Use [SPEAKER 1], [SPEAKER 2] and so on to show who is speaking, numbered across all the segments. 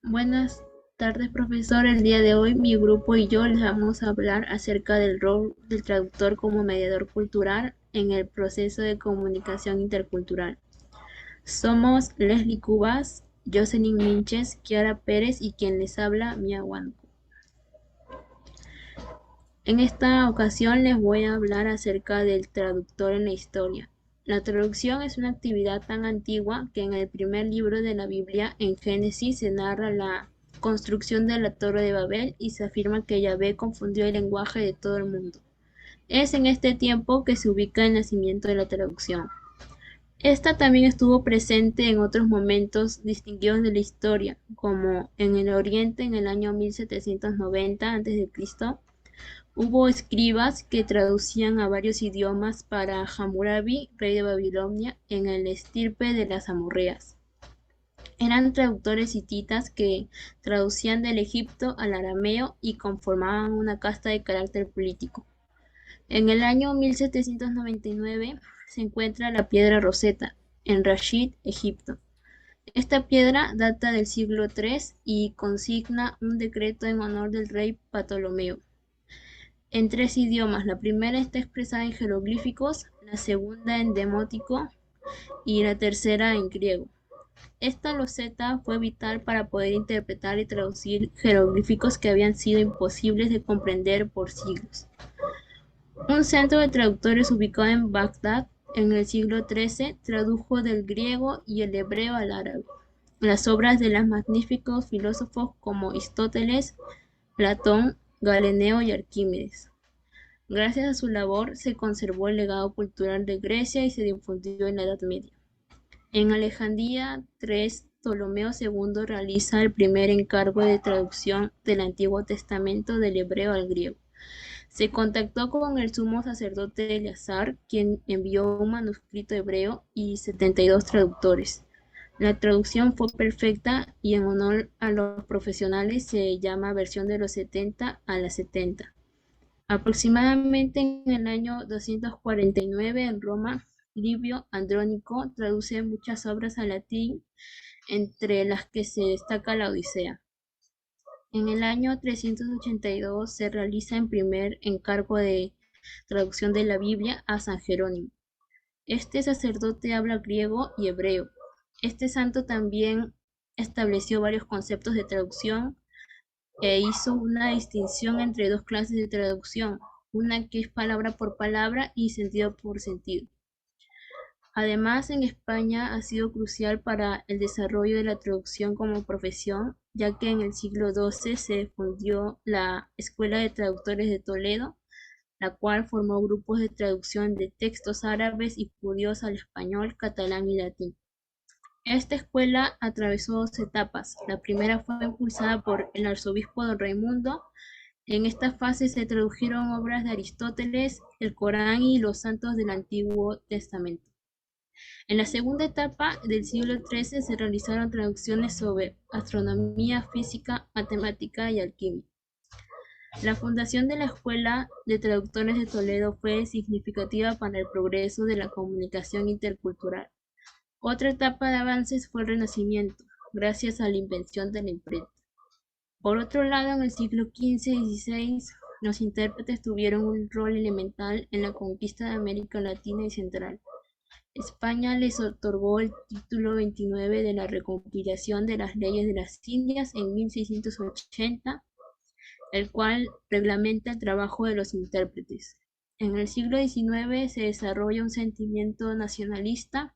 [SPEAKER 1] Buenas tardes, profesor. El día de hoy mi grupo y yo les vamos a hablar acerca del rol del traductor como mediador cultural en el proceso de comunicación intercultural. Somos Leslie Cubas, Jocelyn Minches, Kiara Pérez y quien les habla, Mia Huanco. En esta ocasión les voy a hablar acerca del traductor en la historia. La traducción es una actividad tan antigua que en el primer libro de la Biblia, en Génesis, se narra la construcción de la Torre de Babel y se afirma que Yahvé confundió el lenguaje de todo el mundo. Es en este tiempo que se ubica el nacimiento de la traducción. Esta también estuvo presente en otros momentos distinguidos de la historia, como en el Oriente en el año 1790 a.C. Hubo escribas que traducían a varios idiomas para Hammurabi, rey de Babilonia, en el estirpe de las amorreas. Eran traductores hititas que traducían del Egipto al arameo y conformaban una casta de carácter político. En el año 1799 se encuentra la piedra Rosetta, en Rashid, Egipto. Esta piedra data del siglo III y consigna un decreto en honor del rey Ptolomeo en tres idiomas. La primera está expresada en jeroglíficos, la segunda en demótico y la tercera en griego. Esta loseta fue vital para poder interpretar y traducir jeroglíficos que habían sido imposibles de comprender por siglos. Un centro de traductores ubicado en Bagdad en el siglo XIII tradujo del griego y el hebreo al árabe las obras de los magníficos filósofos como Aristóteles, Platón, Galileo y Arquímedes. Gracias a su labor se conservó el legado cultural de Grecia y se difundió en la Edad Media. En Alejandría III, Ptolomeo II realiza el primer encargo de traducción del Antiguo Testamento del hebreo al griego. Se contactó con el sumo sacerdote Eleazar, quien envió un manuscrito hebreo y 72 traductores. La traducción fue perfecta y en honor a los profesionales se llama versión de los 70 a las 70. Aproximadamente en el año 249 en Roma, Livio Andrónico traduce muchas obras al latín, entre las que se destaca la Odisea. En el año 382 se realiza el primer encargo de traducción de la Biblia a San Jerónimo. Este sacerdote habla griego y hebreo. Este santo también estableció varios conceptos de traducción e hizo una distinción entre dos clases de traducción, una que es palabra por palabra y sentido por sentido. Además, en España ha sido crucial para el desarrollo de la traducción como profesión, ya que en el siglo XII se fundió la Escuela de Traductores de Toledo, la cual formó grupos de traducción de textos árabes y judíos al español, catalán y latín. Esta escuela atravesó dos etapas. La primera fue impulsada por el arzobispo don Raimundo. En esta fase se tradujeron obras de Aristóteles, el Corán y los santos del Antiguo Testamento. En la segunda etapa del siglo XIII se realizaron traducciones sobre astronomía, física, matemática y alquimia. La fundación de la Escuela de Traductores de Toledo fue significativa para el progreso de la comunicación intercultural. Otra etapa de avances fue el Renacimiento, gracias a la invención de la imprenta. Por otro lado, en el siglo XV y XVI, los intérpretes tuvieron un rol elemental en la conquista de América Latina y Central. España les otorgó el título 29 de la recompilación de las leyes de las Indias en 1680, el cual reglamenta el trabajo de los intérpretes. En el siglo XIX se desarrolla un sentimiento nacionalista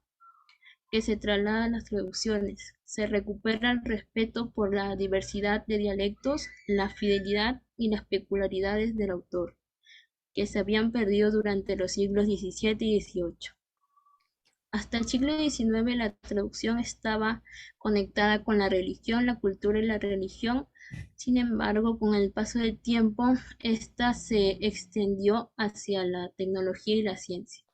[SPEAKER 1] que se traslada a las traducciones. Se recupera el respeto por la diversidad de dialectos, la fidelidad y las peculiaridades del autor, que se habían perdido durante los siglos XVII y XVIII. Hasta el siglo XIX la traducción estaba conectada con la religión, la cultura y la religión. Sin embargo, con el paso del tiempo, esta se extendió hacia la tecnología y la ciencia.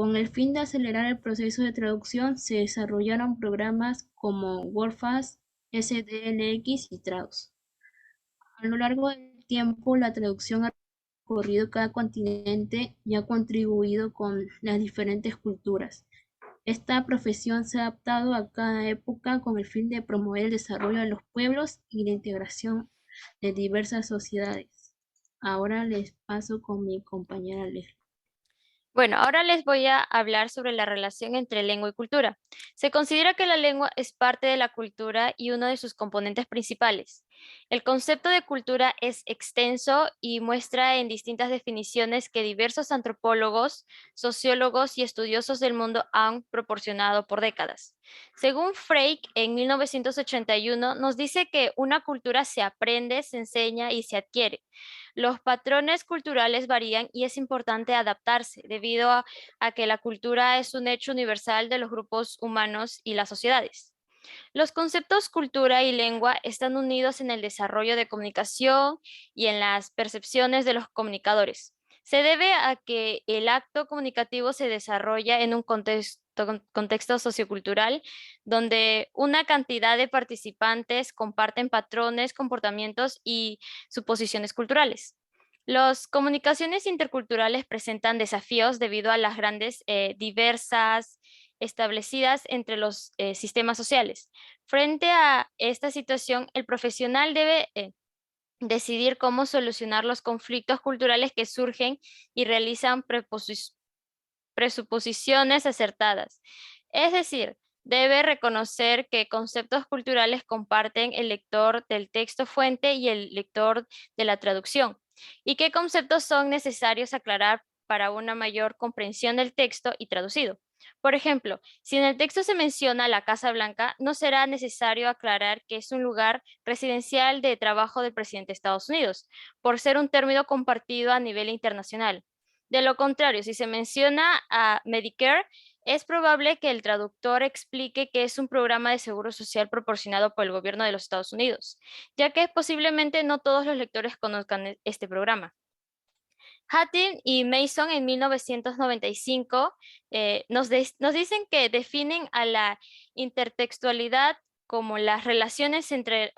[SPEAKER 1] Con el fin de acelerar el proceso de traducción, se desarrollaron programas como WordFast, SDLX y Trados. A lo largo del tiempo, la traducción ha recorrido cada continente y ha contribuido con las diferentes culturas. Esta profesión se ha adaptado a cada época con el fin de promover el desarrollo de los pueblos y la integración de diversas sociedades. Ahora les paso con mi compañera Leslie.
[SPEAKER 2] Bueno, ahora les voy a hablar sobre la relación entre lengua y cultura. Se considera que la lengua es parte de la cultura y uno de sus componentes principales. El concepto de cultura es extenso y muestra en distintas definiciones que diversos antropólogos, sociólogos y estudiosos del mundo han proporcionado por décadas. Según Frege, en 1981, nos dice que una cultura se aprende, se enseña y se adquiere. Los patrones culturales varían y es importante adaptarse debido a que la cultura es un hecho universal de los grupos humanos y las sociedades. Los conceptos cultura y lengua están unidos en el desarrollo de comunicación y en las percepciones de los comunicadores. Se debe a que el acto comunicativo se desarrolla en un contexto sociocultural donde una cantidad de participantes comparten patrones, comportamientos y suposiciones culturales. Las comunicaciones interculturales presentan desafíos debido a las grandes, diversas, establecidas entre los sistemas sociales. Frente a esta situación, el profesional debe decidir cómo solucionar los conflictos culturales que surgen y realizan presuposiciones acertadas. Es decir, debe reconocer que conceptos culturales comparten el lector del texto fuente y el lector de la traducción, y qué conceptos son necesarios aclarar para una mayor comprensión del texto y traducido. Por ejemplo, si en el texto se menciona la Casa Blanca, no será necesario aclarar que es un lugar residencial de trabajo del presidente de Estados Unidos, por ser un término compartido a nivel internacional. De lo contrario, si se menciona a Medicare, es probable que el traductor explique que es un programa de seguro social proporcionado por el gobierno de los Estados Unidos, ya que posiblemente no todos los lectores conozcan este programa. Hattin y Mason en 1995 nos dicen que definen a la intertextualidad como las relaciones entre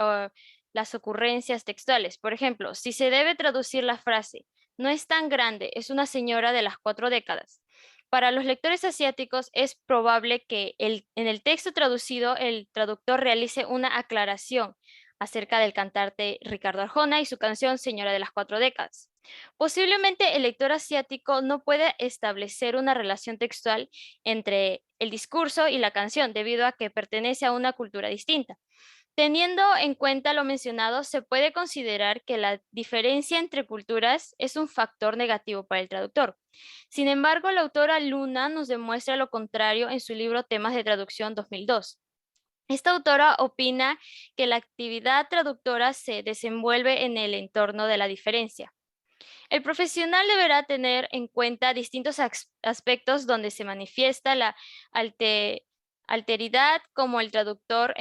[SPEAKER 2] las ocurrencias textuales. Por ejemplo, si se debe traducir la frase, no es tan grande, es una señora de las 4 décadas. Para los lectores asiáticos es probable que en el texto traducido el traductor realice una aclaración acerca del cantante Ricardo Arjona y su canción Señora de las 4 décadas. Posiblemente el lector asiático no puede establecer una relación textual entre el discurso y la canción debido a que pertenece a una cultura distinta. Teniendo en cuenta lo mencionado, se puede considerar que la diferencia entre culturas es un factor negativo para el traductor. Sin embargo, la autora Luna nos demuestra lo contrario en su libro Temas de Traducción 2002. Esta autora opina que la actividad traductora se desenvuelve en el entorno de la diferencia. El profesional deberá tener en cuenta distintos aspectos donde se manifiesta la alte- alteridad como el traductor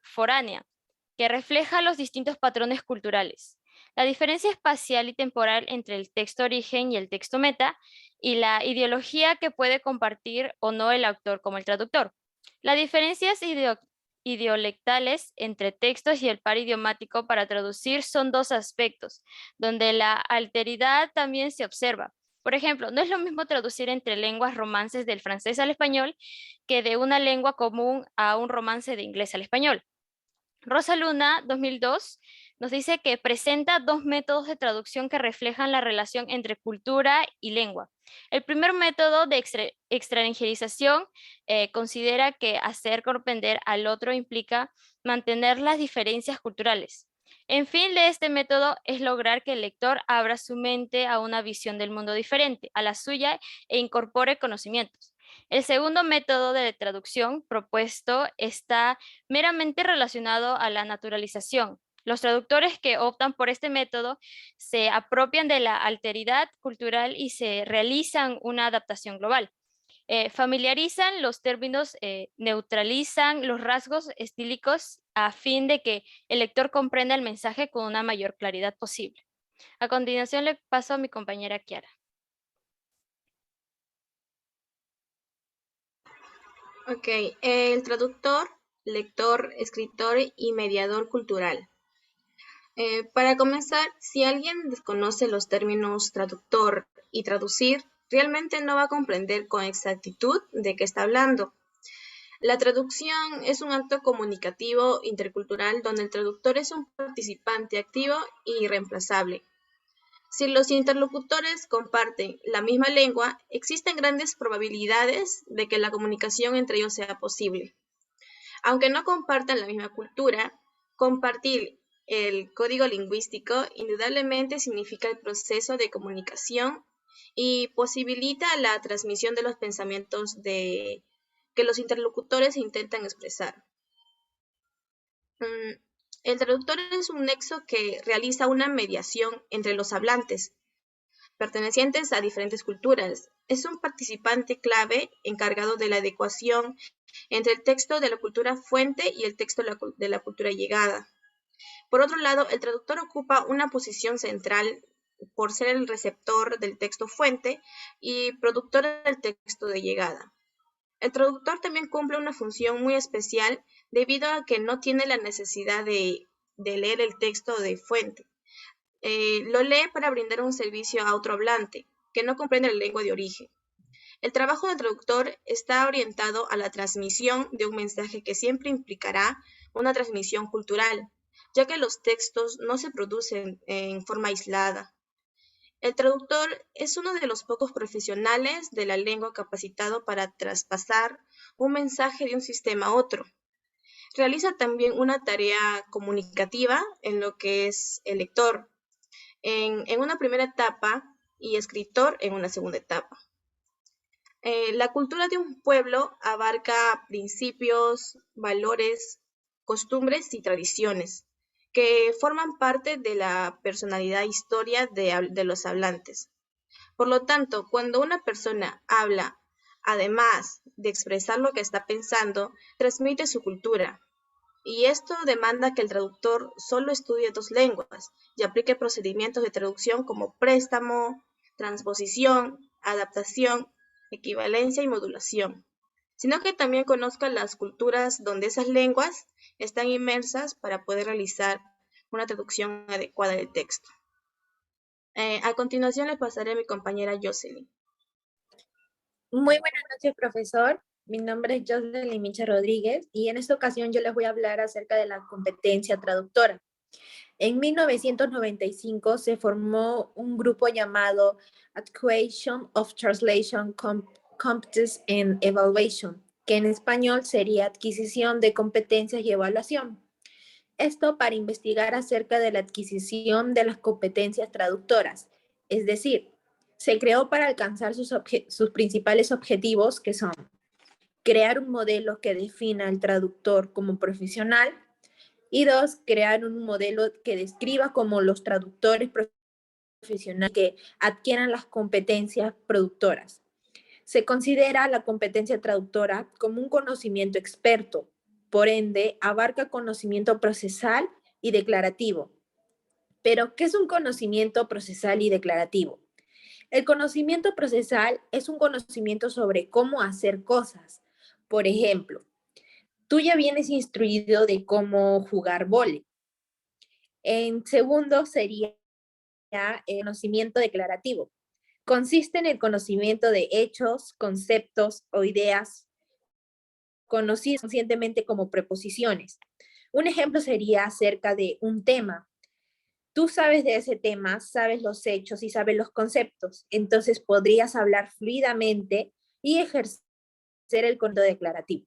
[SPEAKER 2] foránea, que refleja los distintos patrones culturales. La diferencia espacial y temporal entre el texto origen y el texto meta, y la ideología que puede compartir o no el autor como el traductor. Las diferencias idiolectales entre textos y el par idiomático para traducir son dos aspectos donde la alteridad también se observa. Por ejemplo, no es lo mismo traducir entre lenguas romances del francés al español que de una lengua común a un romance de inglés al español. Rosa Luna, 2002, nos dice que presenta dos métodos de traducción que reflejan la relación entre cultura y lengua. El primer método de extranjerización considera que hacer comprender al otro implica mantener las diferencias culturales. En fin de este método es lograr que el lector abra su mente a una visión del mundo diferente, a la suya, e incorpore conocimientos. El segundo método de traducción propuesto está meramente relacionado a la naturalización. Los traductores que optan por este método se apropian de la alteridad cultural y se realizan una adaptación global. Familiarizan los términos, neutralizan los rasgos estílicos a fin de que el lector comprenda el mensaje con una mayor claridad posible. A continuación le paso a mi compañera Kiara.
[SPEAKER 3] Ok, el traductor, lector, escritor y mediador cultural. Para comenzar, si alguien desconoce los términos traductor y traducir, realmente no va a comprender con exactitud de qué está hablando. La traducción es un acto comunicativo intercultural donde el traductor es un participante activo y reemplazable. Si los interlocutores comparten la misma lengua, existen grandes probabilidades de que la comunicación entre ellos sea posible. Aunque no compartan la misma cultura, compartir el código lingüístico indudablemente significa el proceso de comunicación y posibilita la transmisión de los pensamientos que los interlocutores intentan expresar. El traductor es un nexo que realiza una mediación entre los hablantes, pertenecientes a diferentes culturas. Es un participante clave encargado de la adecuación entre el texto de la cultura fuente y el texto de la cultura llegada. Por otro lado, el traductor ocupa una posición central por ser el receptor del texto fuente y productor del texto de llegada. El traductor también cumple una función muy especial debido a que no tiene la necesidad de leer el texto de fuente. Lo lee para brindar un servicio a otro hablante que no comprende la lengua de origen. El trabajo del traductor está orientado a la transmisión de un mensaje que siempre implicará una transmisión cultural, ya que los textos no se producen en forma aislada. El traductor es uno de los pocos profesionales de la lengua capacitado para traspasar un mensaje de un sistema a otro. Realiza también una tarea comunicativa en lo que es el lector, en una primera etapa y escritor en una segunda etapa. La cultura de un pueblo abarca principios, valores, costumbres y tradiciones que forman parte de la personalidad e historia de los hablantes. Por lo tanto, cuando una persona habla, además de expresar lo que está pensando, transmite su cultura. Y esto demanda que el traductor solo estudie dos lenguas y aplique procedimientos de traducción como préstamo, transposición, adaptación, equivalencia y modulación, sino que también conozca las culturas donde esas lenguas están inmersas para poder realizar una traducción adecuada del texto. A continuación le pasaré a mi compañera Jocelyn.
[SPEAKER 4] Muy buenas noches, profesor. Mi nombre es Jocelyn Micha Rodríguez y en esta ocasión yo les voy a hablar acerca de la competencia traductora. En 1995 se formó un grupo llamado Acquisition of Translation Competence and Evaluation, que en español sería adquisición de competencias y evaluación. Esto para investigar acerca de la adquisición de las competencias traductoras, es decir, se creó para alcanzar sus principales objetivos, que son crear un modelo que defina al traductor como profesional y dos, crear un modelo que describa como los traductores profesionales que adquieran las competencias productoras. Se considera la competencia traductora como un conocimiento experto, por ende, abarca conocimiento procesal y declarativo. Pero, ¿qué es un conocimiento procesal y declarativo? El conocimiento procesal es un conocimiento sobre cómo hacer cosas. Por ejemplo, tú ya vienes instruido de cómo jugar vóley. En segundo sería el conocimiento declarativo. Consiste en el conocimiento de hechos, conceptos o ideas conocidos conscientemente como preposiciones. Un ejemplo sería acerca de un tema. Tú sabes de ese tema, sabes los hechos y sabes los conceptos, entonces podrías hablar fluidamente y ejercer el control declarativo.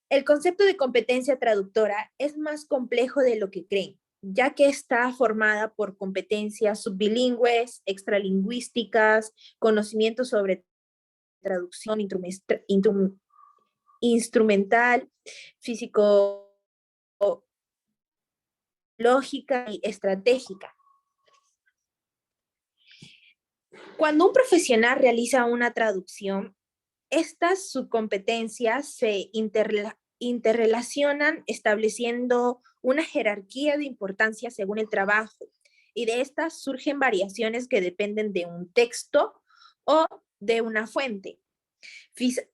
[SPEAKER 4] El concepto de competencia traductora es más complejo de lo que creen, ya que está formada por competencias subbilingües, extralingüísticas, conocimientos sobre traducción instrumental, físico, lógica y estratégica. Cuando un profesional realiza una traducción, estas subcompetencias se interrelacionan estableciendo una jerarquía de importancia según el trabajo y de estas surgen variaciones que dependen de un texto o de una fuente.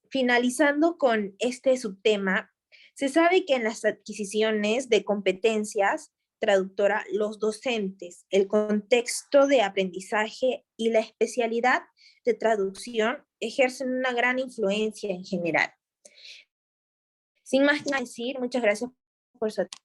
[SPEAKER 4] Finalizando con este subtema, se sabe que en las adquisiciones de competencias traductora, los docentes, el contexto de aprendizaje y la especialidad de traducción ejercen una gran influencia en general. Sin más que decir, muchas gracias por su atención.